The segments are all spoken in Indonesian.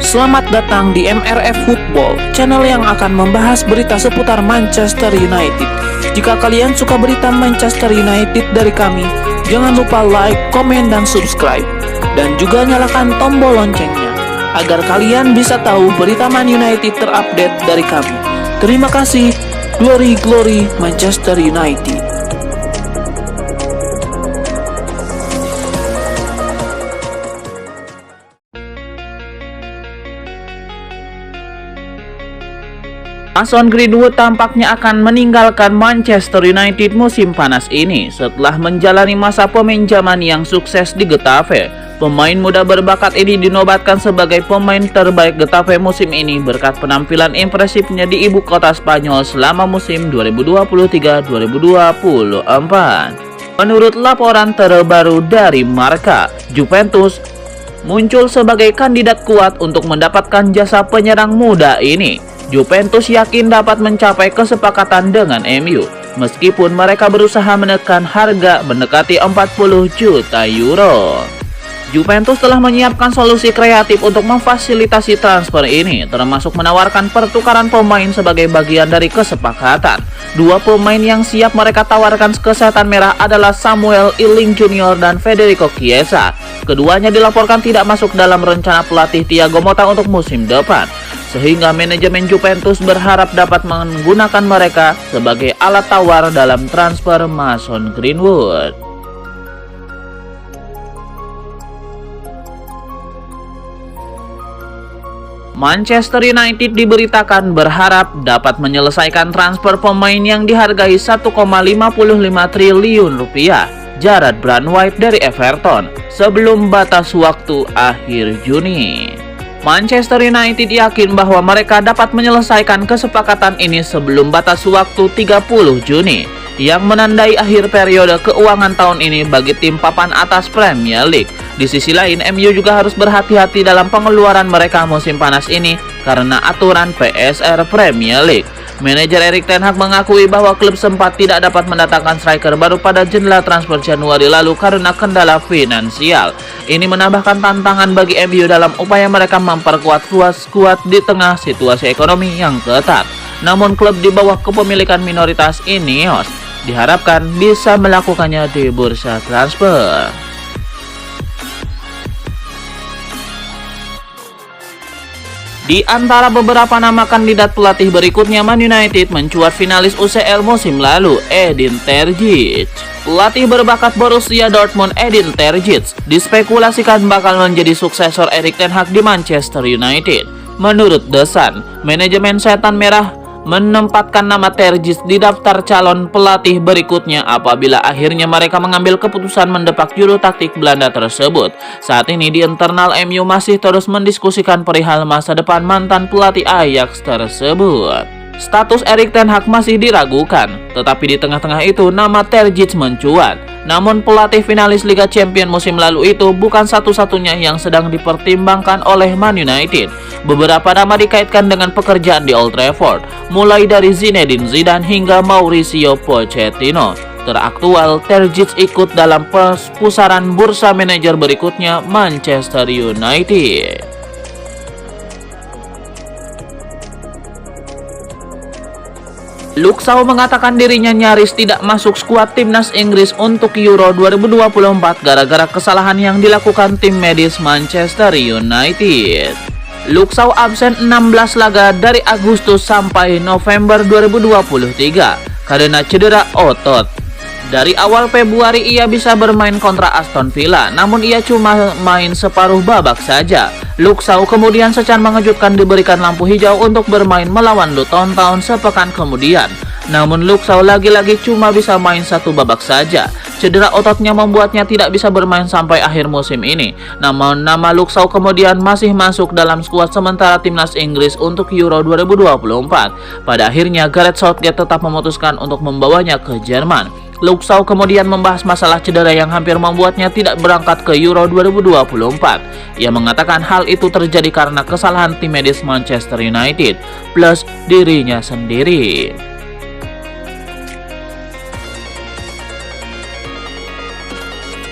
Selamat datang di MRF Football, channel yang akan membahas berita seputar Manchester United. Jika kalian suka berita Manchester United dari kami, jangan lupa like, komen, dan subscribe. Dan juga nyalakan tombol loncengnya, agar kalian bisa tahu berita Man United terupdate dari kami. Terima kasih. Glory, glory Manchester United. Mason Greenwood tampaknya akan meninggalkan Manchester United musim panas ini setelah menjalani masa peminjaman yang sukses di Getafe. Pemain muda berbakat ini dinobatkan sebagai pemain terbaik Getafe musim ini berkat penampilan impresifnya di ibu kota Spanyol selama musim 2023-2024. Menurut laporan terbaru dari Marca, Juventus muncul sebagai kandidat kuat untuk mendapatkan jasa penyerang muda ini. Juventus yakin dapat mencapai kesepakatan dengan MU, meskipun mereka berusaha menekan harga mendekati 40 juta euro. Juventus telah menyiapkan solusi kreatif untuk memfasilitasi transfer ini, termasuk menawarkan pertukaran pemain sebagai bagian dari kesepakatan. Dua pemain yang siap mereka tawarkan ke Setan Merah adalah Samuel Ealing Jr. dan Federico Chiesa. Keduanya dilaporkan tidak masuk dalam rencana pelatih Thiago Motta untuk musim depan, sehingga manajemen Juventus berharap dapat menggunakan mereka sebagai alat tawar dalam transfer Mason Greenwood. Manchester United diberitakan berharap dapat menyelesaikan transfer pemain yang dihargai 1,55 triliun rupiah, Jarrad Branwhite dari Everton, sebelum batas waktu akhir Juni. Manchester United yakin bahwa mereka dapat menyelesaikan kesepakatan ini sebelum batas waktu 30 Juni, yang menandai akhir periode keuangan tahun ini bagi tim papan atas Premier League. Di sisi lain, MU juga harus berhati-hati dalam pengeluaran mereka musim panas ini karena aturan PSR Premier League. Manajer Erik ten Hag mengakui bahwa klub sempat tidak dapat mendatangkan striker baru pada jendela transfer Januari lalu karena kendala finansial. Ini menambahkan tantangan bagi MU dalam upaya mereka memperkuat skuad di tengah situasi ekonomi yang ketat. Namun klub di bawah kepemilikan minoritas Ineos diharapkan bisa melakukannya di bursa transfer. Di antara beberapa nama kandidat pelatih berikutnya, Man United mencuat finalis UCL musim lalu, Edin Terzic. Pelatih berbakat Borussia Dortmund Edin Terzic dispekulasikan bakal menjadi suksesor Erik ten Hag di Manchester United. Menurut The Sun, manajemen Setan Merah menempatkan nama Terzic di daftar calon pelatih berikutnya apabila akhirnya mereka mengambil keputusan mendepak juru taktik Belanda tersebut. Saat ini di internal MU masih terus mendiskusikan perihal masa depan mantan pelatih Ajax tersebut. Status Erik ten Hag masih diragukan, tetapi di tengah-tengah itu nama Terzic mencuat. Namun pelatih finalis Liga Champions musim lalu itu bukan satu-satunya yang sedang dipertimbangkan oleh Man United. Beberapa nama dikaitkan dengan pekerjaan di Old Trafford, mulai dari Zinedine Zidane hingga Mauricio Pochettino. Teraktual, Terzic ikut dalam pusaran bursa manajer berikutnya Manchester United. Luke Shaw mengatakan dirinya nyaris tidak masuk skuad timnas Inggris untuk Euro 2024 gara-gara kesalahan yang dilakukan tim medis Manchester United. Luke Shaw absen 16 laga dari Agustus sampai November 2023 karena cedera otot. Dari awal Februari ia bisa bermain kontra Aston Villa, namun ia cuma main separuh babak saja. Luke Shaw kemudian secara mengejutkan diberikan lampu hijau untuk bermain melawan Luton Town sepekan kemudian. Namun Luke Shaw lagi-lagi cuma bisa main satu babak saja. Cedera ototnya membuatnya tidak bisa bermain sampai akhir musim ini. Namun nama Luke Shaw kemudian masih masuk dalam skuad sementara timnas Inggris untuk Euro 2024. Pada akhirnya Gareth Southgate tetap memutuskan untuk membawanya ke Jerman. Luke Shaw kemudian membahas masalah cedera yang hampir membuatnya tidak berangkat ke Euro 2024. Ia mengatakan hal itu terjadi karena kesalahan tim medis Manchester United plus dirinya sendiri.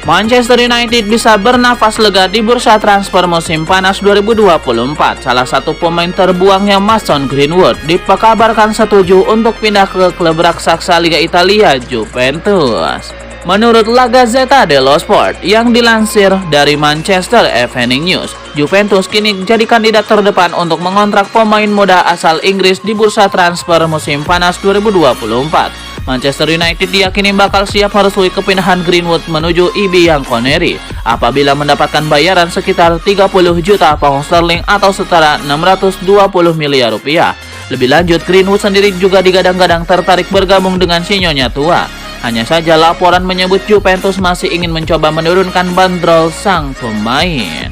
Manchester United bisa bernafas lega di bursa transfer musim panas 2024. Salah satu pemain terbuangnya Mason Greenwood dikabarkan setuju untuk pindah ke klub raksasa Liga Italia Juventus. Menurut La Gazzetta dello Sport yang dilansir dari Manchester Evening News, Juventus kini jadi kandidat terdepan untuk mengontrak pemain muda asal Inggris di bursa transfer musim panas 2024. Manchester United diyakini bakal siap merestui kepindahan Greenwood menuju Bianconeri apabila mendapatkan bayaran sekitar 30 juta pound sterling atau setara 620 miliar rupiah. Lebih lanjut, Greenwood sendiri juga digadang-gadang tertarik bergabung dengan si nyonya tua. Hanya saja laporan menyebut Juventus masih ingin mencoba menurunkan bandrol sang pemain.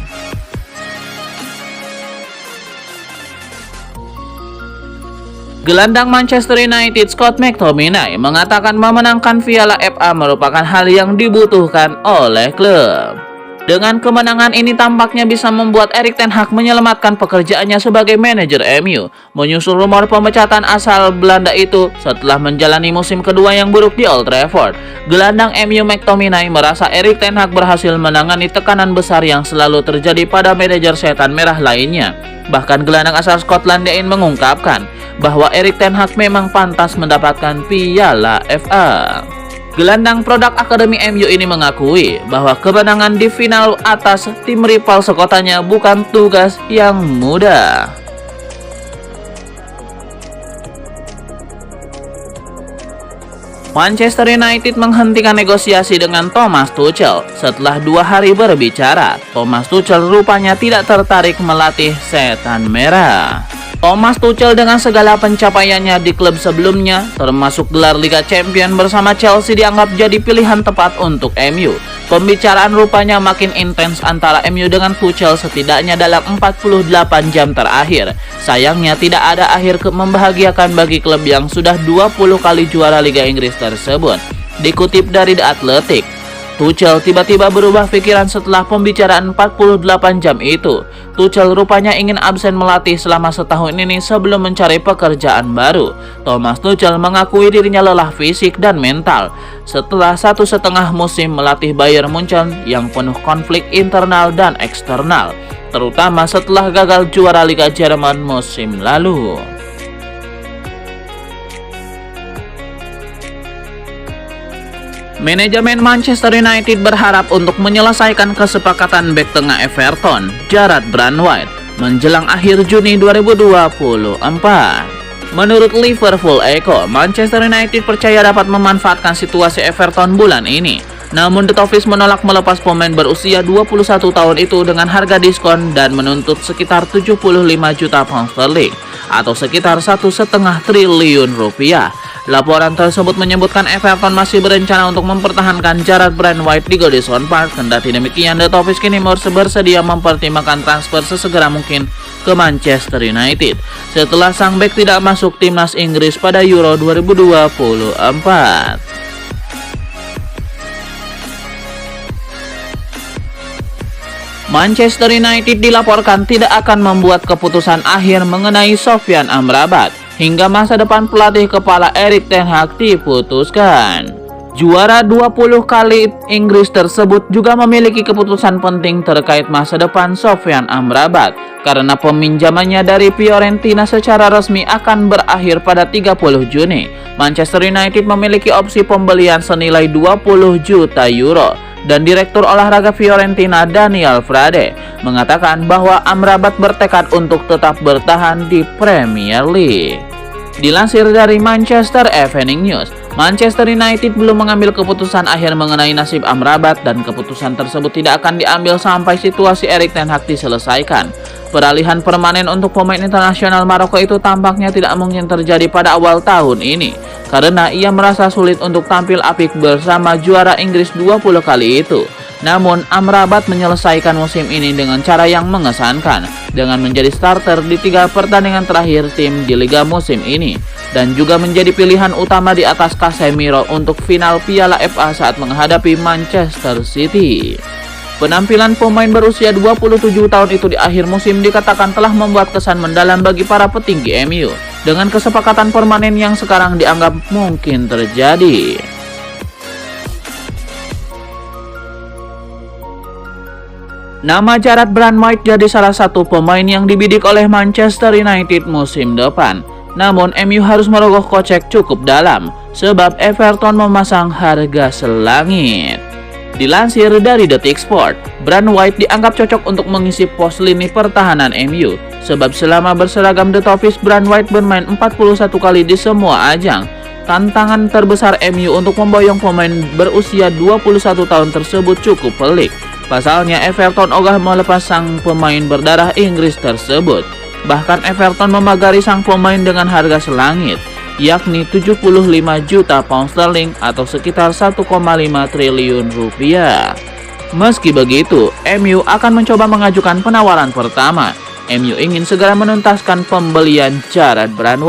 Gelandang Manchester United Scott McTominay mengatakan memenangkan Piala FA merupakan hal yang dibutuhkan oleh klub. Dengan kemenangan ini tampaknya bisa membuat Erik ten Hag menyelamatkan pekerjaannya sebagai manajer MU, menyusul rumor pemecatan asal Belanda itu setelah menjalani musim kedua yang buruk di Old Trafford. Gelandang MU McTominay merasa Erik ten Hag berhasil menangani tekanan besar yang selalu terjadi pada manajer setan merah lainnya. Bahkan gelandang asal Skotlandia ini mengungkapkan bahwa Erik ten Hag memang pantas mendapatkan Piala FA. Gelandang produk Akademi MU ini mengakui bahwa kemenangan di final atas tim rival sekotanya bukan tugas yang mudah. Manchester United menghentikan negosiasi dengan Thomas Tuchel setelah 2 hari berbicara. Thomas Tuchel rupanya tidak tertarik melatih setan merah. Thomas Tuchel dengan segala pencapaiannya di klub sebelumnya, termasuk gelar Liga Champions bersama Chelsea, dianggap jadi pilihan tepat untuk MU. Pembicaraan rupanya makin intens antara MU dengan Tuchel setidaknya dalam 48 jam terakhir. Sayangnya tidak ada akhir membahagiakan bagi klub yang sudah 20 kali juara Liga Inggris tersebut. Dikutip dari The Athletic, Tuchel tiba-tiba berubah pikiran setelah pembicaraan 48 jam itu. Tuchel rupanya ingin absen melatih selama setahun ini sebelum mencari pekerjaan baru. Thomas Tuchel mengakui dirinya lelah fisik dan mental setelah 1,5 musim melatih Bayern Munchen yang penuh konflik internal dan eksternal, terutama setelah gagal juara Liga Jerman musim lalu. Manajemen Manchester United berharap untuk menyelesaikan kesepakatan bek tengah Everton, Jarrad Branwhite, menjelang akhir Juni 2024. Menurut Liverpool Echo, Manchester United percaya dapat memanfaatkan situasi Everton bulan ini. Namun The Toffees menolak melepas pemain berusia 21 tahun itu dengan harga diskon dan menuntut sekitar 75 juta pound sterling atau sekitar 1,5 triliun rupiah. Laporan tersebut menyebutkan Everton masih berencana untuk mempertahankan Jarrad Branwhite di Goodison Park. Kendati demikian, The Toffees kini bersedia mempertimbangkan transfer sesegera mungkin ke Manchester United setelah sang bek tidak masuk timnas Inggris pada Euro 2024. Manchester United dilaporkan tidak akan membuat keputusan akhir mengenai Sofyan Amrabat hingga masa depan pelatih kepala Erik ten Hag diputuskan. Juara 20 kali Inggris tersebut juga memiliki keputusan penting terkait masa depan Sofyan Amrabat karena peminjamannya dari Fiorentina secara resmi akan berakhir pada 30 Juni. Manchester United memiliki opsi pembelian senilai 20 juta euro. Dan Direktur Olahraga Fiorentina Daniel Frade mengatakan bahwa Amrabat bertekad untuk tetap bertahan di Premier League. Dilansir dari Manchester Evening News, Manchester United belum mengambil keputusan akhir mengenai nasib Amrabat dan keputusan tersebut tidak akan diambil sampai situasi Erik ten Hag diselesaikan. Peralihan permanen untuk pemain internasional Maroko itu tampaknya tidak mungkin terjadi pada awal tahun ini karena ia merasa sulit untuk tampil apik bersama juara Inggris 20 kali itu. Namun Amrabat menyelesaikan musim ini dengan cara yang mengesankan dengan menjadi starter di 3 pertandingan terakhir tim di Liga musim ini dan juga menjadi pilihan utama di atas Casemiro untuk final Piala FA saat menghadapi Manchester City. Penampilan pemain berusia 27 tahun itu di akhir musim dikatakan telah membuat kesan mendalam bagi para petinggi MU dengan kesepakatan permanen yang sekarang dianggap mungkin terjadi. Nama Jarrad Brandt jadi salah satu pemain yang dibidik oleh Manchester United musim depan. Namun MU harus merogoh kocek cukup dalam, sebab Everton memasang harga selangit. Dilansir dari Detik Sport, Brandt dianggap cocok untuk mengisi pos lini pertahanan MU, sebab selama berseragam The Toffees, Brandt bermain 41 kali di semua ajang. Tantangan terbesar MU untuk memboyong pemain berusia 21 tahun tersebut cukup pelik. Pasalnya Everton ogah melepas sang pemain berdarah Inggris tersebut. Bahkan Everton memagari sang pemain dengan harga selangit, yakni 75 juta pound sterling atau sekitar 1,5 triliun rupiah. Meski begitu, MU akan mencoba mengajukan penawaran pertama. MU ingin segera menuntaskan pembelian Jarrad Brandt.